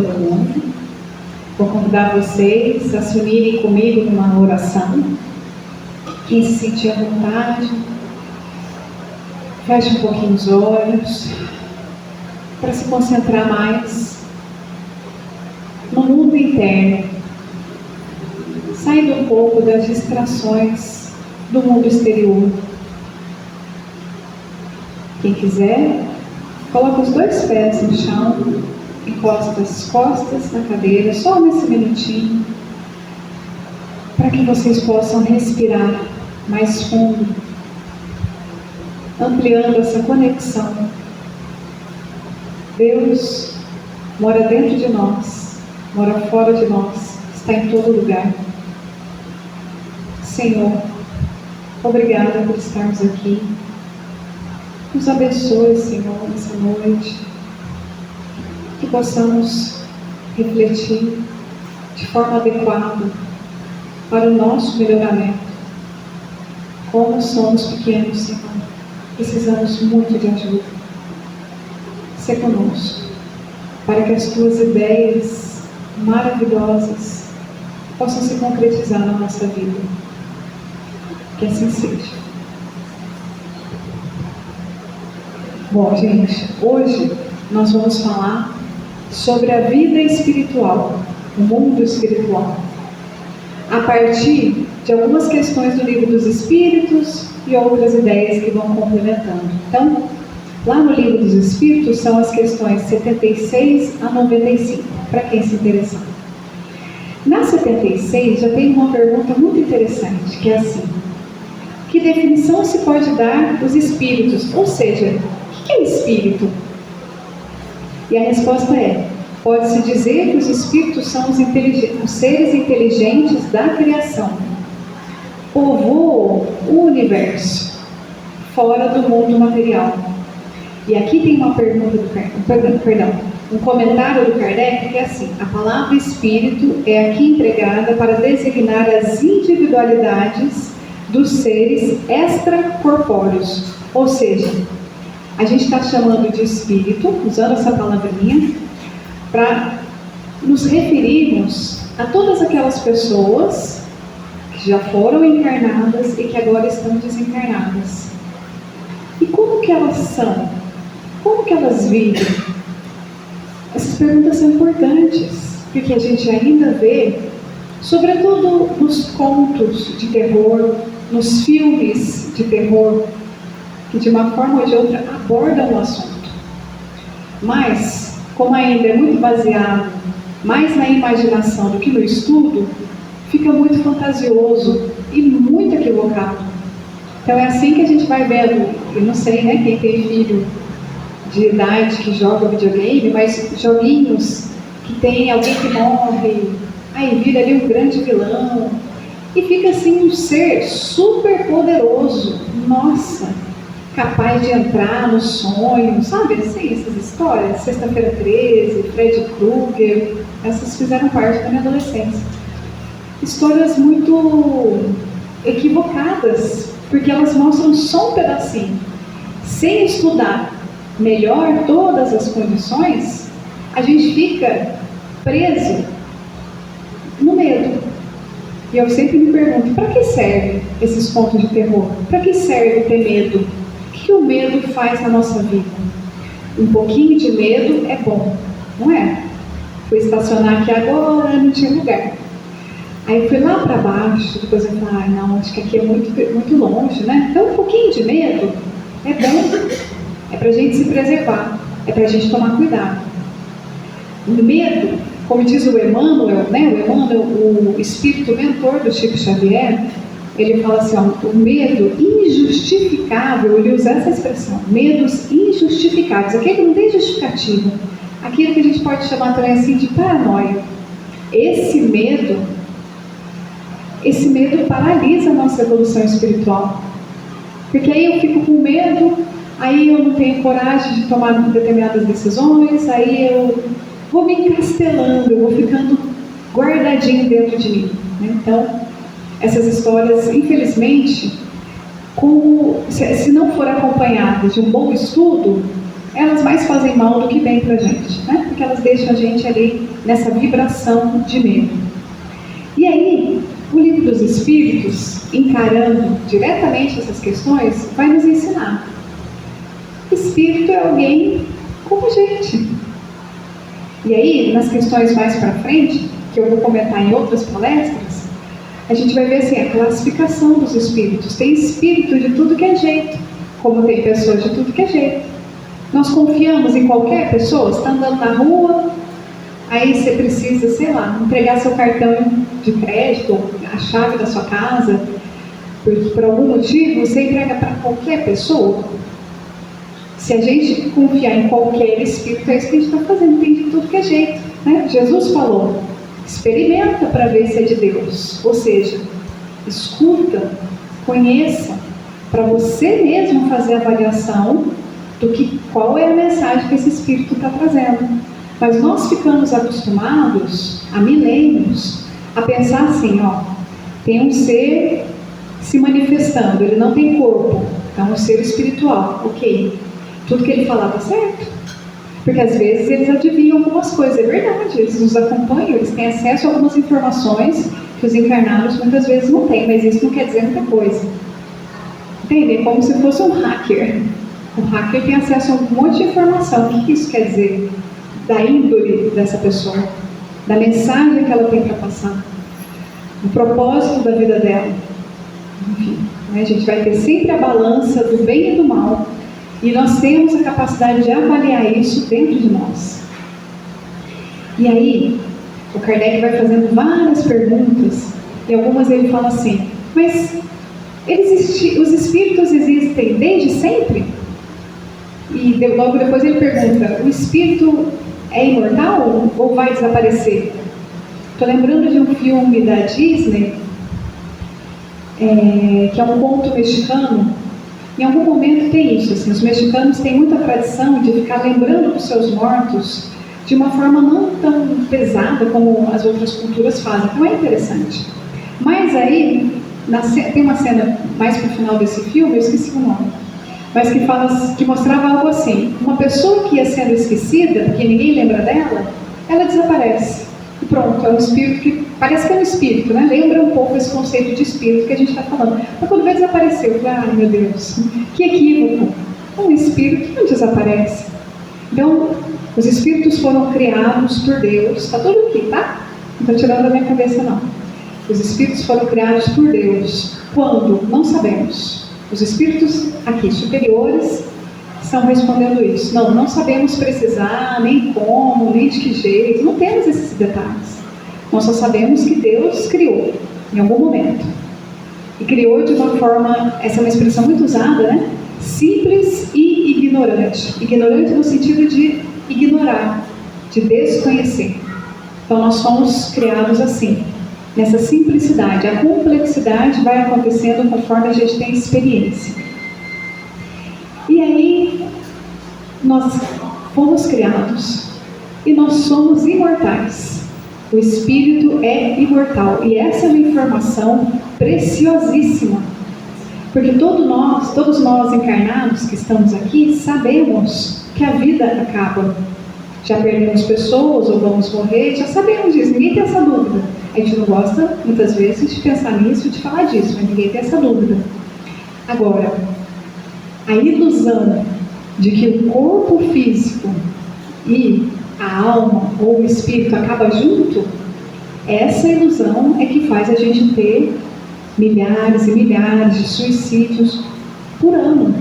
todo mundo. Vou convidar vocês a se unirem comigo numa oração. Quem se sentir à vontade, feche um pouquinho os olhos, para se concentrar mais no mundo interno, saindo um pouco das distrações do mundo exterior. Quem quiser, coloca os 2 pés no chão, encosta as costas na cadeira, só nesse minutinho, para que vocês possam respirar mais fundo, ampliando essa conexão. Deus mora dentro de nós, mora fora de nós, está em todo lugar. Senhor, obrigada por estarmos aqui. Nos abençoe, Senhor, nessa noite, que possamos refletir de forma adequada para o nosso melhoramento. Como somos pequenos, Senhor, precisamos muito de ajuda. Sê conosco, para que as Tuas ideias maravilhosas possam se concretizar na nossa vida. Que assim seja. Bom, gente, hoje nós vamos falar sobre a vida espiritual, o mundo espiritual, a partir de algumas questões do Livro dos Espíritos e outras ideias que vão complementando. Então, lá no Livro dos Espíritos são as questões 76 a 95, para quem se interessar. Na 76 já tem uma pergunta muito interessante, que é assim: que definição se pode dar dos espíritos? Ou seja, o que é espírito? E a resposta é: pode-se dizer que os espíritos são os seres inteligentes da criação, povoam o universo, fora do mundo material. E aqui tem uma pergunta um comentário do Kardec que é assim: a palavra espírito é aqui empregada para designar as individualidades dos seres extracorpóreos. Ou seja, a gente está chamando de espírito, usando essa palavrinha, para nos referirmos a todas aquelas pessoas que já foram encarnadas e que agora estão desencarnadas. E como que elas são? Como que elas vivem? Essas perguntas são importantes, porque a gente ainda vê, sobretudo nos contos de terror, nos filmes de terror, que de uma forma ou de outra abordam o assunto. Mas, como ainda é muito baseado mais na imaginação do que no estudo, fica muito fantasioso e muito equivocado. Então é assim que a gente vai vendo, eu não sei, né, quem tem filho de idade que joga videogame, mas joguinhos que tem alguém que morre, aí vira ali um grande vilão, e fica assim um ser super poderoso, nossa, capaz de entrar no sonho, sabe assim, essas histórias, Sexta-feira 13, Freddy Krueger, essas fizeram parte da minha adolescência. Histórias muito equivocadas, porque elas mostram só um pedacinho. Sem estudar melhor todas as condições, a gente fica preso no medo. E eu sempre me pergunto, para que servem esses contos de terror? Para que serve ter medo? O que o medo faz na nossa vida? Um pouquinho de medo é bom, não é? Fui estacionar aqui agora, não tinha lugar. Aí fui lá para baixo, depois eu falei, não, acho que aqui é muito longe, né? Então um pouquinho de medo é bom, é para a gente se preservar, é para a gente tomar cuidado. O medo, como diz o Emmanuel, né? O Emmanuel, o espírito mentor do Chico Xavier, ele fala assim, ó, o medo injustificável, ele usa essa expressão, medos injustificáveis, aquele que não tem justificativa, aquilo que a gente pode chamar também assim de paranoia. Esse medo paralisa a nossa evolução espiritual, porque aí eu fico com medo, aí eu não tenho coragem de tomar determinadas decisões, aí eu vou me encastelando, eu vou ficando guardadinho dentro de mim, né? Então, essas histórias, infelizmente, se não for acompanhadas de um bom estudo, elas mais fazem mal do que bem para a gente, né? Porque elas deixam a gente ali nessa vibração de medo. E aí, o Livro dos Espíritos, encarando diretamente essas questões, vai nos ensinar. Espírito é alguém como a gente. E aí, nas questões mais para frente, que eu vou comentar em outras palestras, a gente vai ver assim, a classificação dos espíritos. Tem espírito de tudo que é jeito, como tem pessoas de tudo que é jeito. Nós confiamos em qualquer pessoa. Você está andando na rua, aí você precisa, sei lá, entregar seu cartão de crédito, a chave da sua casa, porque por algum motivo você entrega para qualquer pessoa. Se a gente confiar em qualquer espírito, é isso que a gente está fazendo, tem de tudo que é jeito, né? Jesus falou, experimenta para ver se é de Deus, ou seja, escuta, conheça, para você mesmo fazer a avaliação do que, qual é a mensagem que esse espírito está trazendo. Mas nós ficamos acostumados, há milênios, a pensar assim, ó, tem um ser se manifestando, ele não tem corpo, é um ser espiritual, ok. Tudo que ele falava certo. Porque às vezes eles adivinham algumas coisas, é verdade, eles nos acompanham, eles têm acesso a algumas informações que os encarnados muitas vezes não têm, mas isso não quer dizer muita coisa. Entende? É como se fosse um hacker. O hacker tem acesso a um monte de informação. O que isso quer dizer? Da índole dessa pessoa, da mensagem que ela tem para passar, do propósito da vida dela. Enfim, né? A gente vai ter sempre a balança do bem e do mal. E nós temos a capacidade de avaliar isso dentro de nós. E aí, o Kardec vai fazendo várias perguntas, e algumas ele fala assim, mas os espíritos existem desde sempre? E logo depois ele pergunta, o espírito é imortal ou vai desaparecer? Estou lembrando de um filme da Disney, que é um conto mexicano. Em algum momento tem isso, assim, os mexicanos têm muita tradição de ficar lembrando dos seus mortos de uma forma não tão pesada como as outras culturas fazem, então é interessante. Mas aí, tem uma cena mais para o final desse filme, eu esqueci o nome, mas que mostrava algo assim, uma pessoa que ia sendo esquecida, porque ninguém lembra dela, ela desaparece. E pronto, é um espírito que parece que é um espírito, né? Lembra um pouco esse conceito de espírito que a gente está falando. Mas quando vai desaparecer, eu falei, ai meu Deus, que equívoco. Um espírito não desaparece. Então, os espíritos foram criados por Deus, está tudo aqui, tá? Não estou tirando da minha cabeça não. Os espíritos foram criados por Deus. Quando? Não sabemos. Os espíritos aqui superiores estão respondendo isso. Não sabemos precisar, nem como, nem de que jeito, não temos esses detalhes. Nós só sabemos que Deus criou, em algum momento. E criou de uma forma, essa é uma expressão muito usada, né? Simples e ignorante. Ignorante no sentido de ignorar, de desconhecer. Então nós somos criados assim, nessa simplicidade. A complexidade vai acontecendo conforme a gente tem experiência. E aí, nós fomos criados e nós somos imortais. O espírito é imortal. E essa é uma informação preciosíssima. Porque todos nós encarnados que estamos aqui, sabemos que a vida acaba. Já perdemos pessoas ou vamos morrer, já sabemos disso, ninguém tem essa dúvida. A gente não gosta, muitas vezes, de pensar nisso, de falar disso, mas ninguém tem essa dúvida. Agora, a ilusão de que o corpo físico e a alma ou o espírito acabam junto, essa ilusão é que faz a gente ter milhares e milhares de suicídios por ano,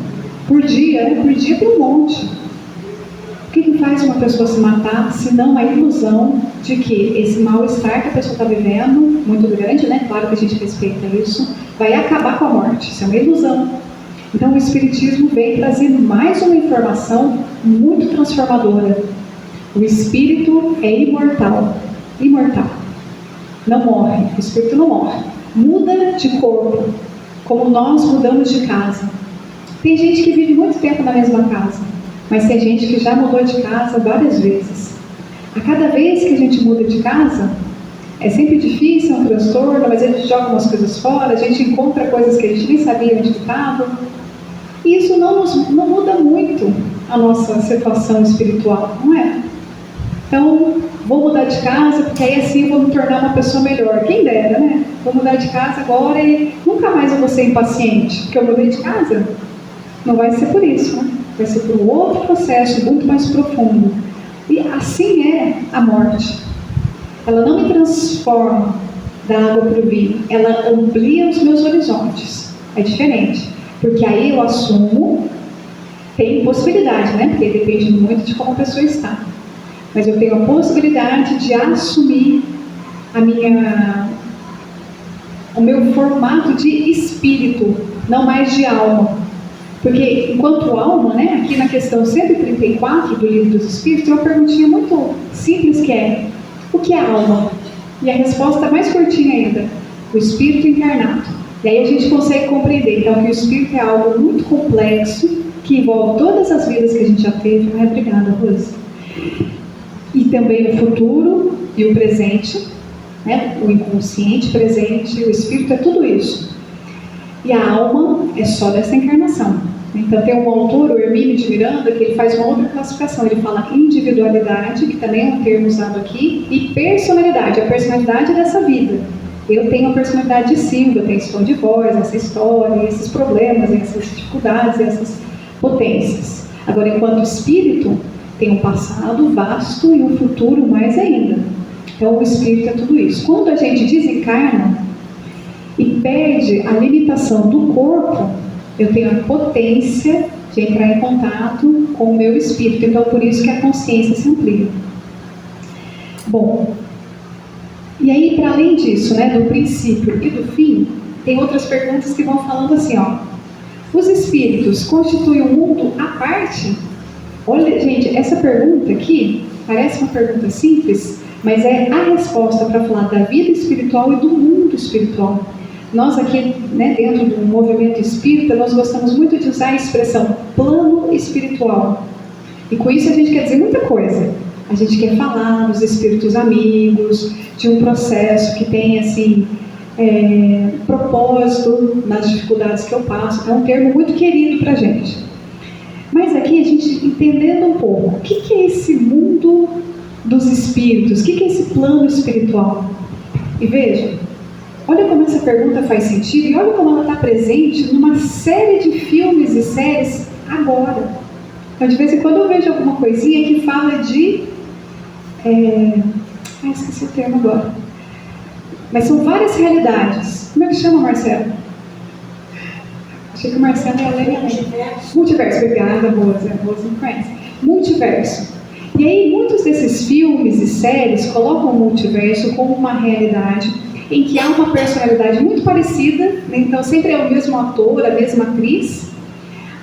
por dia tem um monte. O que faz uma pessoa se matar, se não a ilusão de que esse mal-estar que a pessoa está vivendo, muito grande, né? Claro que a gente respeita isso, vai acabar com a morte, isso é uma ilusão. Então o Espiritismo vem trazendo mais uma informação muito transformadora. O Espírito é imortal, não morre, o Espírito não morre, muda de corpo, como nós mudamos de casa. Tem gente que vive muito tempo na mesma casa, mas tem gente que já mudou de casa várias vezes. A cada vez que a gente muda de casa, é sempre difícil, é um transtorno, mas a gente joga umas coisas fora, a gente encontra coisas que a gente nem sabia onde estavam. E isso não muda muito a nossa situação espiritual, não é? Então, vou mudar de casa, porque aí assim eu vou me tornar uma pessoa melhor. Quem dera, né? Vou mudar de casa agora e nunca mais eu vou ser impaciente, porque eu mudei de casa. Não vai ser por isso, né? Vai ser por um outro processo muito mais profundo. E assim é a morte. Ela não me transforma da água para o vinho, ela amplia os meus horizontes. É diferente, porque aí eu assumo, tem possibilidade, né? Porque depende muito de como a pessoa está. Mas eu tenho a possibilidade de assumir o meu formato de espírito, não mais de alma. Porque enquanto alma, né, aqui na questão 134 do Livro dos Espíritos, tem uma perguntinha muito simples que é: o que é alma? E a resposta mais curtinha ainda: o espírito encarnado. E aí a gente consegue compreender então que o espírito é algo muito complexo, que envolve todas as vidas que a gente já teve. Não é? Obrigada, Rose. E também o futuro e o presente, né? O inconsciente presente, o espírito é tudo isso. E a alma é só dessa encarnação. Então tem um autor, o Hermínio de Miranda, que ele faz uma outra classificação. Ele fala individualidade, que também é um termo usado aqui, e personalidade, a personalidade dessa vida. Eu tenho a personalidade de Silvia, eu tenho esse tom de voz, essa história, esses problemas, essas dificuldades, essas potências. Agora, enquanto espírito, tem um passado vasto e um futuro mais ainda. Então o espírito é tudo isso. Quando a gente desencarna e perde a limitação do corpo, eu tenho a potência de entrar em contato com o meu espírito. Então por isso que a consciência se amplia. Bom, e aí para além disso, né, do princípio e do fim, tem outras perguntas que vão falando assim, ó: os espíritos constituem um mundo à parte? Olha, gente, essa pergunta aqui parece uma pergunta simples, mas é a resposta para falar da vida espiritual e do mundo espiritual. Nós aqui, né, dentro do movimento espírita, nós gostamos muito de usar a expressão plano espiritual. E com isso a gente quer dizer muita coisa. A gente quer falar dos espíritos amigos, de um processo que tem, assim, propósito nas dificuldades que eu passo. É um termo muito querido para a gente. Mas aqui a gente entendendo um pouco, o que é esse mundo dos espíritos? O que é esse plano espiritual? E veja, olha como essa pergunta faz sentido e olha como ela está presente numa série de filmes e séries agora. Então, de vez em quando eu vejo alguma coisinha que fala de... esqueci o termo agora. Mas são várias realidades. Como é que chama, Marcelo? Achei que o Marcelo ia ler. Multiverso. Obrigada, Rosa. A Rosa me conhece. Multiverso. E aí, muitos desses filmes e séries colocam o multiverso como uma realidade em que há uma personalidade muito parecida, né? Então sempre é o mesmo ator, a mesma atriz,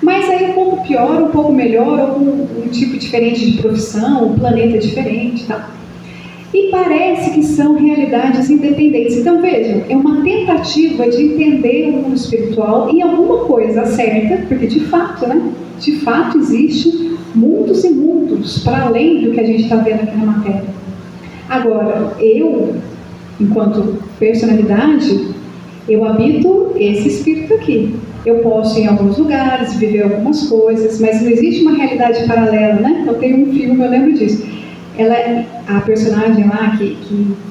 mas aí um pouco pior, um pouco melhor, ou um tipo diferente de profissão, um planeta diferente, tá? E parece que são realidades independentes. Então vejam, é uma tentativa de entender o mundo espiritual e alguma coisa acerta, porque de fato, né? De fato existe mundos e mundos para além do que a gente está vendo aqui na matéria. Agora, eu, enquanto personalidade, eu habito esse espírito aqui. Eu posso ir em alguns lugares, viver algumas coisas, mas não existe uma realidade paralela, né? Eu tenho um filme, eu lembro disso. Ela é a personagem lá que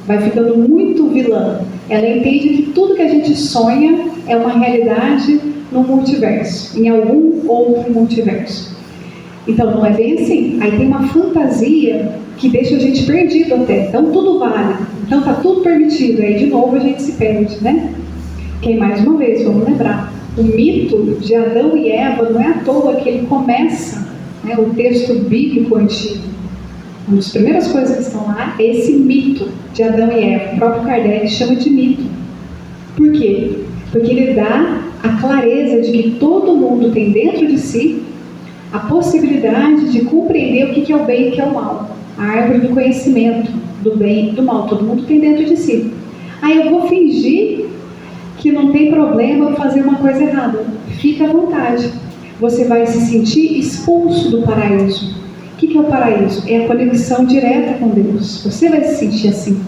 vai ficando muito vilã. Ela entende que tudo que a gente sonha é uma realidade no multiverso, em algum outro multiverso. Então não é bem assim. Aí tem uma fantasia que deixa a gente perdido até. Então tudo vale. Então está tudo permitido. Aí de novo a gente se perde, né? Que mais uma vez, vamos lembrar. O mito de Adão e Eva não é à toa que ele começa, né, o texto bíblico antigo. Uma das primeiras coisas que estão lá é esse mito de Adão e Eva. O próprio Kardec chama de mito. Por quê? Porque ele dá a clareza de que todo mundo tem dentro de si a possibilidade de compreender o que é o bem e o que é o mal. A árvore do conhecimento do bem e do mal. Todo mundo tem dentro de si. Aí eu vou fingir que não tem problema eu fazer uma coisa errada. Fica à vontade. Você vai se sentir expulso do paraíso. O que é o paraíso? É a conexão direta com Deus. Você vai se sentir assim,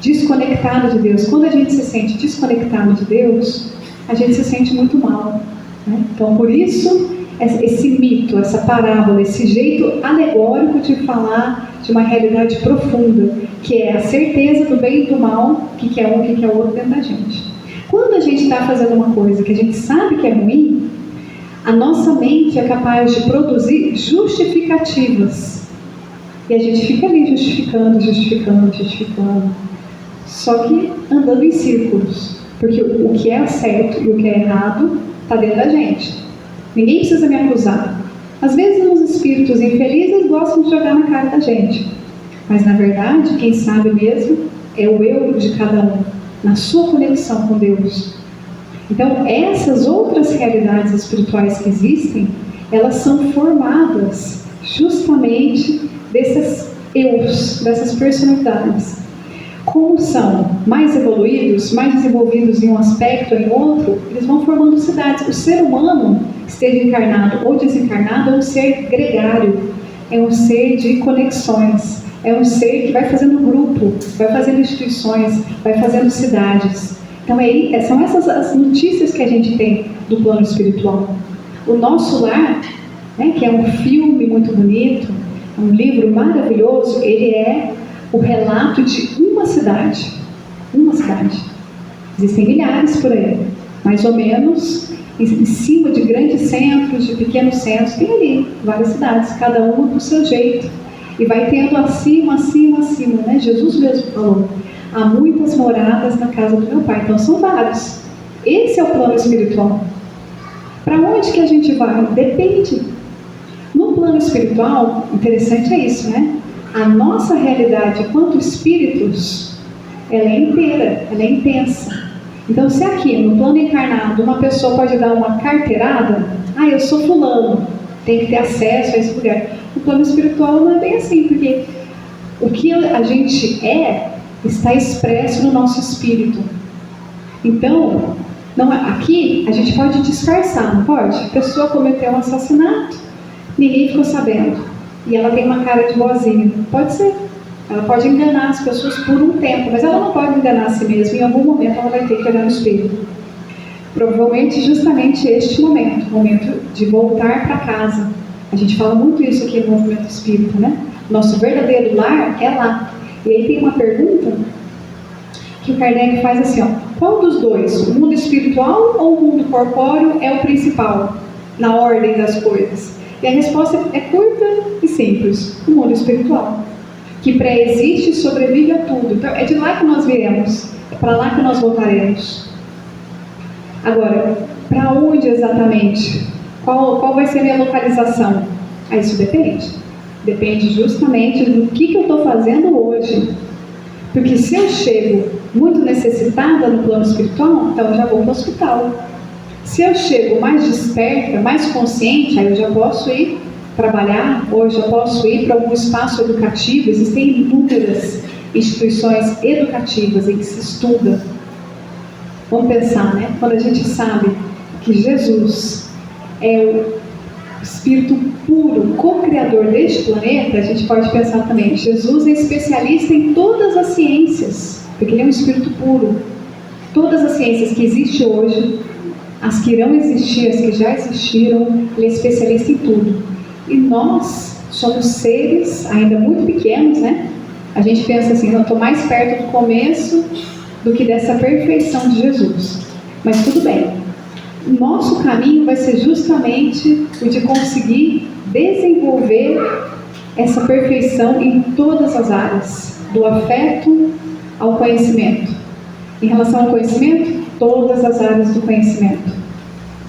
desconectado de Deus. Quando a gente se sente desconectado de Deus, a gente se sente muito mal, né? Então, por isso esse mito, essa parábola, esse jeito alegórico de falar de uma realidade profunda, que é a certeza do bem e do mal, o que é um, o que é o outro dentro da gente. Quando a gente está fazendo uma coisa que a gente sabe que é ruim, a nossa mente é capaz de produzir justificativas. E a gente fica ali justificando. Só que andando em círculos. Porque o que é certo e o que é errado está dentro da gente. Ninguém precisa me acusar. Às vezes os espíritos infelizes gostam de jogar na cara da gente. Mas na verdade, quem sabe mesmo é o eu de cada um, na sua conexão com Deus. Então, essas outras realidades espirituais que existem, elas são formadas justamente desses eus, dessas personalidades. Como são mais evoluídos, mais desenvolvidos em um aspecto ou em outro, eles vão formando cidades. O ser humano, esteja encarnado ou desencarnado, é um ser gregário, é um ser de conexões, é um ser que vai fazendo grupo, vai fazendo instituições, vai fazendo cidades. Então são essas as notícias que a gente tem do plano espiritual. O Nosso Lar, né, que é um filme muito bonito, um livro maravilhoso, ele é o relato de uma cidade. Uma cidade. Existem milhares por aí, mais ou menos, em cima de grandes centros, de pequenos centros, tem ali várias cidades, cada uma do seu jeito. E vai tendo acima, né? Jesus mesmo falou: há muitas moradas na casa do meu Pai. Então são vários. Esse é o plano espiritual. Para onde que a gente vai? Depende. No plano espiritual, interessante é isso, né? A nossa realidade enquanto espíritos, ela é inteira, ela é intensa. Então, se aqui no plano encarnado uma pessoa pode dar uma carteirada, eu sou fulano, tem que ter acesso a esse lugar. No plano espiritual não é bem assim, porque o que a gente está expresso no nosso espírito. Então, aqui a gente pode disfarçar, não pode? A pessoa cometeu um assassinato, ninguém ficou sabendo. E ela tem uma cara de boazinha. Pode ser. Ela pode enganar as pessoas por um tempo, mas ela não pode enganar a si mesma. Em algum momento ela vai ter que olhar no espelho. Provavelmente justamente este momento, o momento de voltar para casa. A gente fala muito isso aqui no movimento espírita, né? Nosso verdadeiro lar é lá. E aí tem uma pergunta que o Kardec faz assim, qual dos dois, o mundo espiritual ou o mundo corpóreo é o principal na ordem das coisas? E a resposta é curta e simples: o mundo espiritual, que pré-existe e sobrevive a tudo. Então é de lá que nós viemos, é para lá que nós voltaremos. Agora, para onde exatamente? Qual vai ser a minha localização? Isso depende. Depende justamente do que eu estou fazendo hoje. Porque se eu chego muito necessitada no plano espiritual, então eu já vou para o hospital. Se eu chego mais desperta, mais consciente, aí eu já posso ir trabalhar, ou eu já posso ir para algum espaço educativo. Existem inúmeras instituições educativas em que se estuda. Vamos pensar, né? Quando a gente sabe que Jesus é o Espírito puro, co-criador deste planeta, a gente pode pensar também que Jesus é especialista em todas as ciências, porque ele é um Espírito puro. Todas as ciências que existem hoje, as que irão existir, as que já existiram, ele é especialista em tudo. E nós somos seres ainda muito pequenos, né? A gente pensa assim, eu estou mais perto do começo do que dessa perfeição de Jesus. Mas tudo bem. O nosso caminho vai ser justamente o de conseguir desenvolver essa perfeição em todas as áreas, do afeto ao conhecimento. Em relação ao conhecimento, todas as áreas do conhecimento.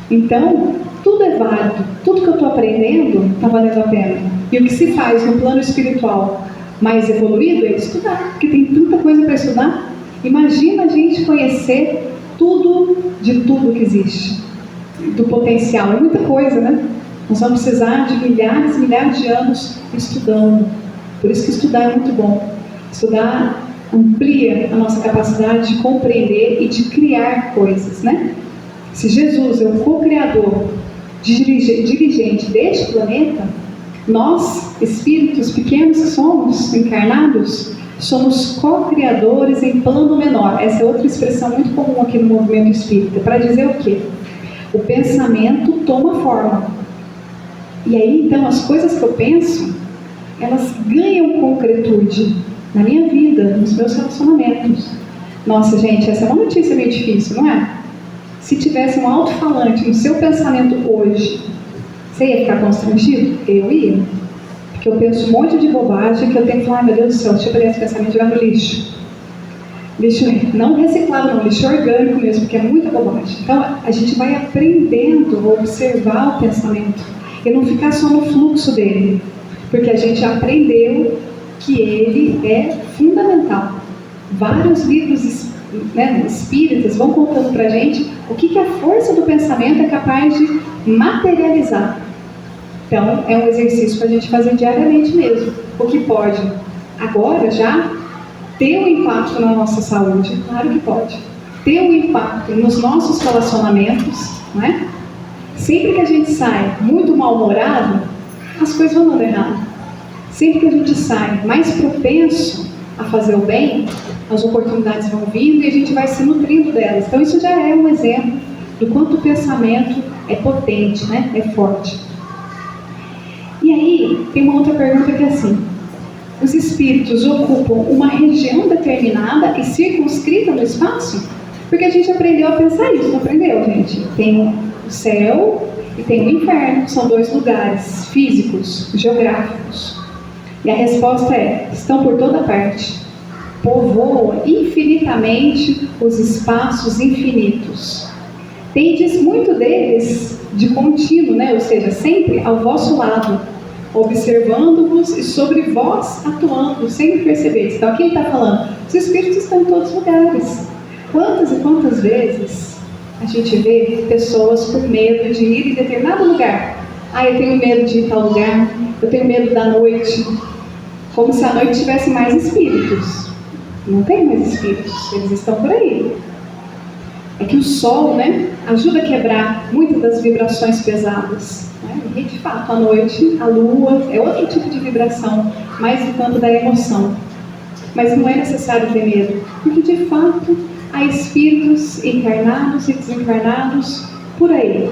Então, tudo é válido, tudo que eu estou aprendendo está valendo a pena. E o que se faz no plano espiritual mais evoluído é estudar, porque tem tanta coisa para estudar. Imagina a gente conhecer tudo de tudo que existe, do potencial, é muita coisa, né? Nós vamos precisar de milhares e milhares de anos estudando. Por isso que estudar é muito bom. Estudar amplia a nossa capacidade de compreender e de criar coisas, né? Se Jesus é o co-criador, dirigente deste planeta, nós, espíritos pequenos que somos, encarnados, somos co-criadores em plano menor. Essa é outra expressão muito comum aqui no movimento espírita, para dizer o quê? O pensamento toma forma. E aí, então, as coisas que eu penso, elas ganham concretude na minha vida, nos meus relacionamentos. Nossa, gente, essa é uma notícia meio difícil, não é? Se tivesse um alto-falante no seu pensamento hoje, você ia ficar constrangido? Eu ia. Porque eu penso um monte de bobagem que eu tenho que falar, meu Deus do céu, deixa eu pegar esse pensamento e jogar no lixo. Lixo não reciclável, não, lixo orgânico mesmo, porque é muita bobagem. Então, a gente vai aprendendo a observar o pensamento e não ficar só no fluxo dele, porque a gente aprendeu que ele é fundamental. Vários livros espíritas vão contando pra gente o que a força do pensamento é capaz de materializar. Então, é um exercício para a gente fazer diariamente mesmo. O que pode, agora já, ter um impacto na nossa saúde, claro que pode. Ter um impacto nos nossos relacionamentos, não é? Sempre que a gente sai muito mal-humorado, as coisas vão dando errado. Sempre que a gente sai mais propenso a fazer o bem, as oportunidades vão vindo e a gente vai se nutrindo delas. Então isso já é um exemplo do quanto o pensamento é potente, né? É forte. E aí, tem uma outra pergunta que é assim: os espíritos ocupam uma região determinada e circunscrita no espaço? Porque a gente aprendeu a pensar isso, não aprendeu, gente? Tem o céu e tem o inferno, são dois lugares físicos, geográficos. E a resposta é: estão por toda parte. Povoam infinitamente os espaços infinitos. Tendes muito deles de contínuo, né? Ou seja, sempre ao vosso lado, observando-vos e sobre vós atuando, sem perceber. Então aqui ele está falando, os espíritos estão em todos os lugares. Quantas e quantas vezes a gente vê pessoas com medo de ir em determinado lugar? Ah, eu tenho medo de ir em tal lugar, eu tenho medo da noite. Como se à noite tivesse mais espíritos. Não tem mais espíritos, eles estão por aí. É que o sol, né, ajuda a quebrar muitas das vibrações pesadas. Né? E de fato, à noite, a lua é outro tipo de vibração, mais no campo da emoção. Mas não é necessário ter medo, porque de fato há espíritos encarnados e desencarnados por aí.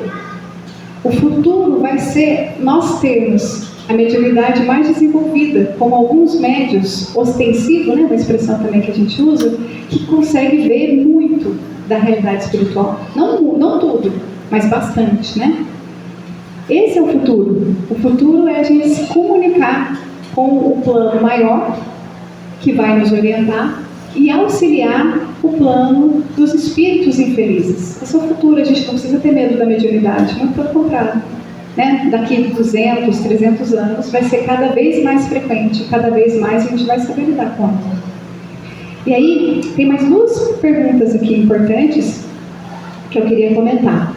O futuro vai ser nós termos a mediunidade mais desenvolvida, como alguns médios ostensivos, né, uma expressão também que a gente usa, que consegue ver muito da realidade espiritual. Não tudo, mas bastante, né? Esse é o futuro. O futuro é a gente se comunicar com o plano maior, que vai nos orientar, e auxiliar o plano dos espíritos infelizes. Esse é o futuro, a gente não precisa ter medo da mediunidade, muito pelo contrário. Né? Daqui 200, 300 anos vai ser cada vez mais frequente, cada vez mais a gente vai saber lidar com ela. E aí, tem mais duas perguntas aqui importantes que eu queria comentar.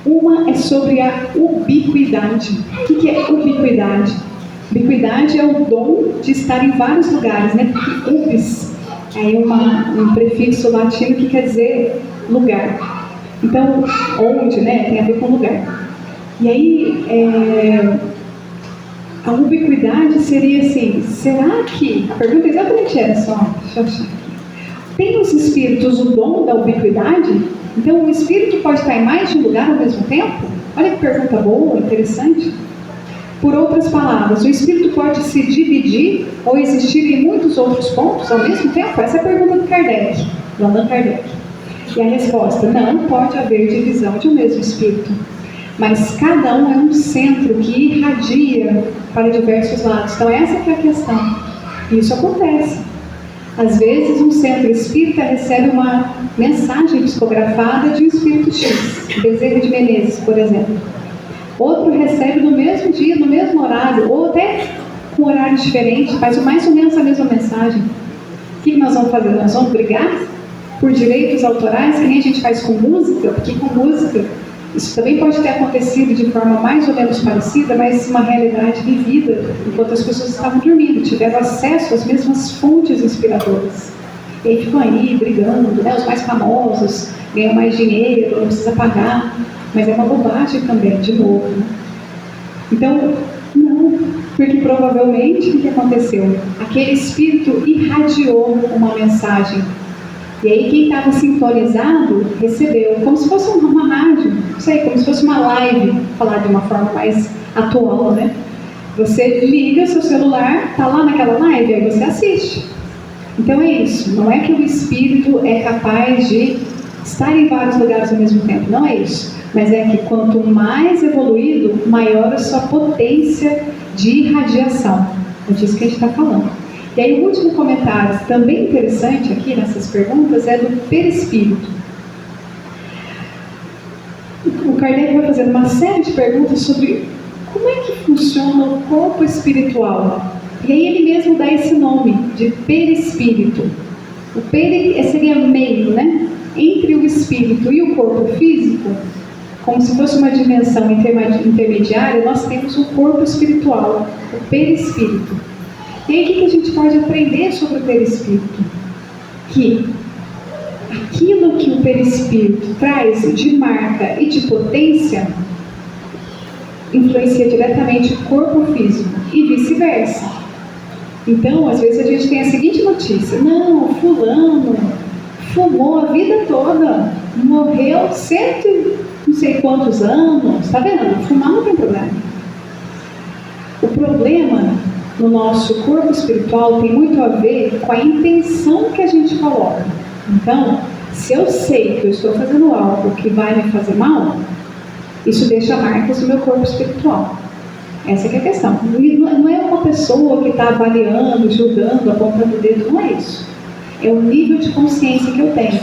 Uma é sobre a ubiquidade. O que é ubiquidade? Ubiquidade é o dom de estar em vários lugares, né? Porque ubis é um prefixo latino que quer dizer lugar. Então, onde, né? Tem a ver com lugar. E aí, a ubiquidade seria assim, será que... A pergunta é exatamente essa, ó, deixa eu achar aqui. Tem os espíritos o dom da ubiquidade? Então, o espírito pode estar em mais de um lugar ao mesmo tempo? Olha que pergunta boa, interessante. Por outras palavras, o espírito pode se dividir ou existir em muitos outros pontos ao mesmo tempo? Essa é a pergunta do Kardec, do Allan Kardec. E a resposta, não pode haver divisão de um mesmo espírito. Mas cada um é um centro que irradia para diversos lados. Então essa que é a questão. Isso acontece. Às vezes um centro espírita recebe uma mensagem psicografada de um espírito X, Bezerra de Menezes, por exemplo. Outro recebe no mesmo dia, no mesmo horário, ou até com horário diferente, faz mais ou menos a mesma mensagem. O que nós vamos fazer? Nós vamos brigar por direitos autorais, que nem a gente faz com música, porque com música isso também pode ter acontecido de forma mais ou menos parecida, mas uma realidade vivida, enquanto as pessoas estavam dormindo, tiveram acesso às mesmas fontes inspiradoras. E aí ficam aí brigando, né? Os mais famosos ganham mais dinheiro, não precisa pagar, mas é uma bobagem também, de novo. Né? Então, não, porque provavelmente o que aconteceu? Aquele espírito irradiou uma mensagem. E aí quem estava sintonizado recebeu, como se fosse uma rádio, não sei, como se fosse uma live, falar de uma forma mais atual, né? Você liga o seu celular, está lá naquela live, aí você assiste. Então é isso, não é que o espírito é capaz de estar em vários lugares ao mesmo tempo, não é isso. Mas é que quanto mais evoluído, maior a sua potência de irradiação. É disso que a gente está falando. E aí o último comentário, também interessante aqui nessas perguntas, é do perispírito. O Kardec vai fazendo uma série de perguntas sobre como é que funciona o corpo espiritual. E aí ele mesmo dá esse nome de perispírito. O peri seria meio, né? Entre o espírito e o corpo físico, como se fosse uma dimensão intermediária, nós temos o corpo espiritual, o perispírito. E aí o que a gente pode aprender sobre o perispírito? Que aquilo que o perispírito traz de marca e de potência influencia diretamente o corpo físico e vice-versa. Então, às vezes a gente tem a seguinte notícia: não, fulano fumou a vida toda, morreu não sei quantos anos, está vendo? Fumar não tem problema. O problema no nosso corpo espiritual tem muito a ver com a intenção que a gente coloca. Então, se eu sei que eu estou fazendo algo que vai me fazer mal, isso deixa marcas no meu corpo espiritual. Essa que é a questão. Não é uma pessoa que está avaliando, julgando, apontando o dedo, não é isso. É o nível de consciência que eu tenho.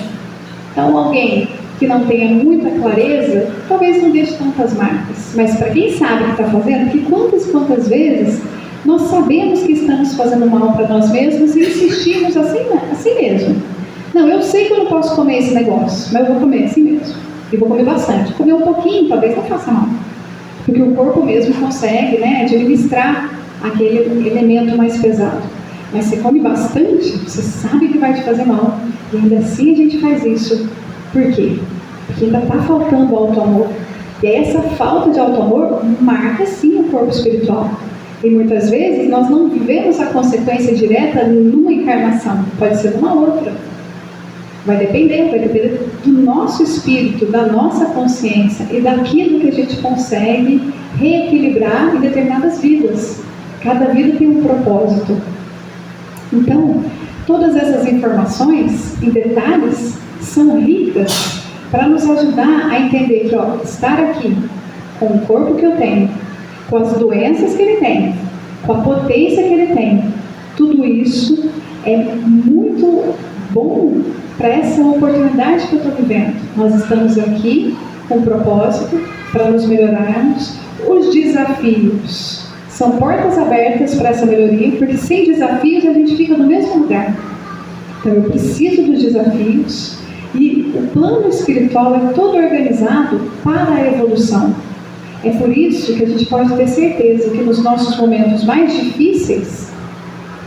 Então, alguém que não tenha muita clareza, talvez não deixe tantas marcas. Mas para quem sabe o que está fazendo, que quantas vezes nós sabemos que estamos fazendo mal para nós mesmos e insistimos assim mesmo. Não, eu sei que eu não posso comer esse negócio, mas eu vou comer assim mesmo. E vou comer bastante. Comer um pouquinho, talvez não faça mal. Porque o corpo mesmo consegue, né, administrar aquele elemento mais pesado. Mas você come bastante, você sabe que vai te fazer mal. E ainda assim a gente faz isso. Por quê? Porque ainda está faltando auto-amor. E essa falta de auto-amor marca sim o corpo espiritual. E muitas vezes nós não vivemos a consequência direta numa encarnação. Pode ser numa outra. Vai depender do nosso espírito, da nossa consciência e daquilo que a gente consegue reequilibrar em determinadas vidas. Cada vida tem um propósito. Então, todas essas informações em detalhes são ricas para nos ajudar a entender que estar aqui com o corpo que eu tenho, com as doenças que ele tem, com a potência que ele tem, tudo isso é muito bom para essa oportunidade que eu estou vivendo. Nós estamos aqui com um propósito para nos melhorarmos. Os desafios são portas abertas para essa melhoria, porque sem desafios a gente fica no mesmo lugar. Então eu preciso dos desafios e o plano espiritual é todo organizado para a evolução. É por isso que a gente pode ter certeza que nos nossos momentos mais difíceis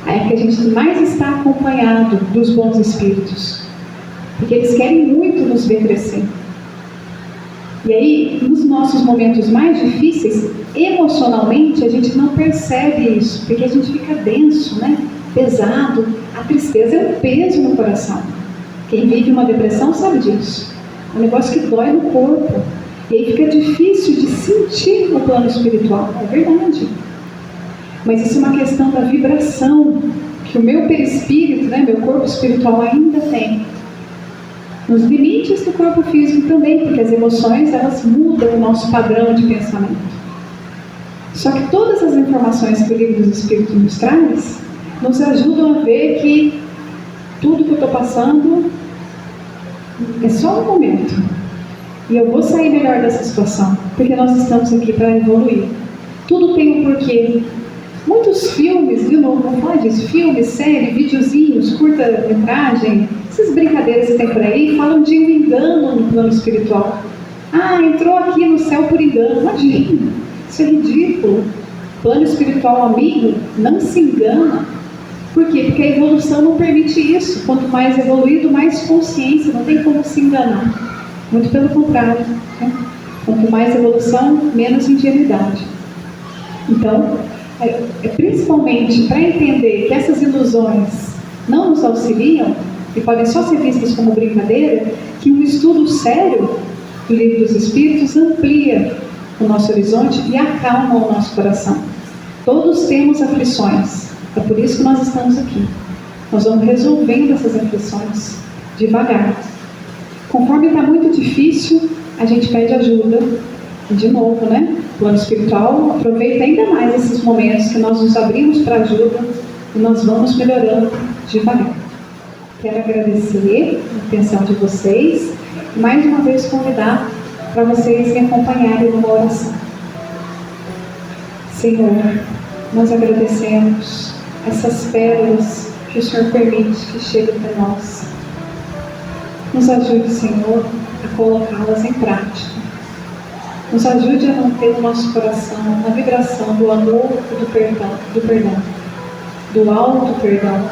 é que a gente mais está acompanhado dos bons espíritos. Porque eles querem muito nos ver crescer. E aí, nos nossos momentos mais difíceis, emocionalmente, a gente não percebe isso, porque a gente fica denso, né? Pesado. A tristeza é um peso no coração. Quem vive uma depressão sabe disso. É um negócio que dói no corpo. E aí fica difícil de sentir no plano espiritual. É verdade. Mas isso é uma questão da vibração que o meu perispírito, né, meu corpo espiritual ainda tem. Nos limites do corpo físico também, porque as emoções, elas mudam o nosso padrão de pensamento. Só que todas as informações que o Livro dos Espíritos nos traz, nos ajudam a ver que tudo que eu estou passando é só um momento. E eu vou sair melhor dessa situação, porque nós estamos aqui para evoluir. Tudo tem um porquê. Muitos filmes, de novo, vamos falar disso, filmes, séries, videozinhos, curta-metragem, essas brincadeiras que tem por aí, falam de um engano no plano espiritual. Ah, entrou aqui no céu por engano. Imagina, isso é ridículo. Plano espiritual amigo não se engana. Por quê? Porque a evolução não permite isso. Quanto mais evoluído, mais consciência, não tem como se enganar. Muito pelo contrário, né? Quanto mais evolução, menos ingenuidade. Então, principalmente para entender que essas ilusões não nos auxiliam e podem só ser vistas como brincadeira, que um estudo sério do Livro dos Espíritos amplia o nosso horizonte e acalmam o nosso coração. Todos temos aflições, é por isso que nós estamos aqui. Nós vamos resolvendo essas aflições devagar. Conforme está muito difícil, a gente pede ajuda. E de novo, né? Plano espiritual aproveita ainda mais esses momentos que nós nos abrimos para ajuda e nós vamos melhorando devagar. Quero agradecer a atenção de vocês e mais uma vez convidar para vocês me acompanharem numa oração. Senhor, nós agradecemos essas pérolas que o Senhor permite que cheguem até nós. Nos ajude, Senhor, a colocá-las em prática. Nos ajude a manter o nosso coração na vibração do amor e do perdão, do alto perdão.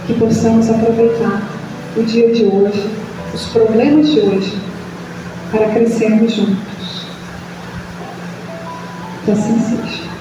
Que possamos aproveitar o dia de hoje, os problemas de hoje, para crescermos juntos. Que assim seja.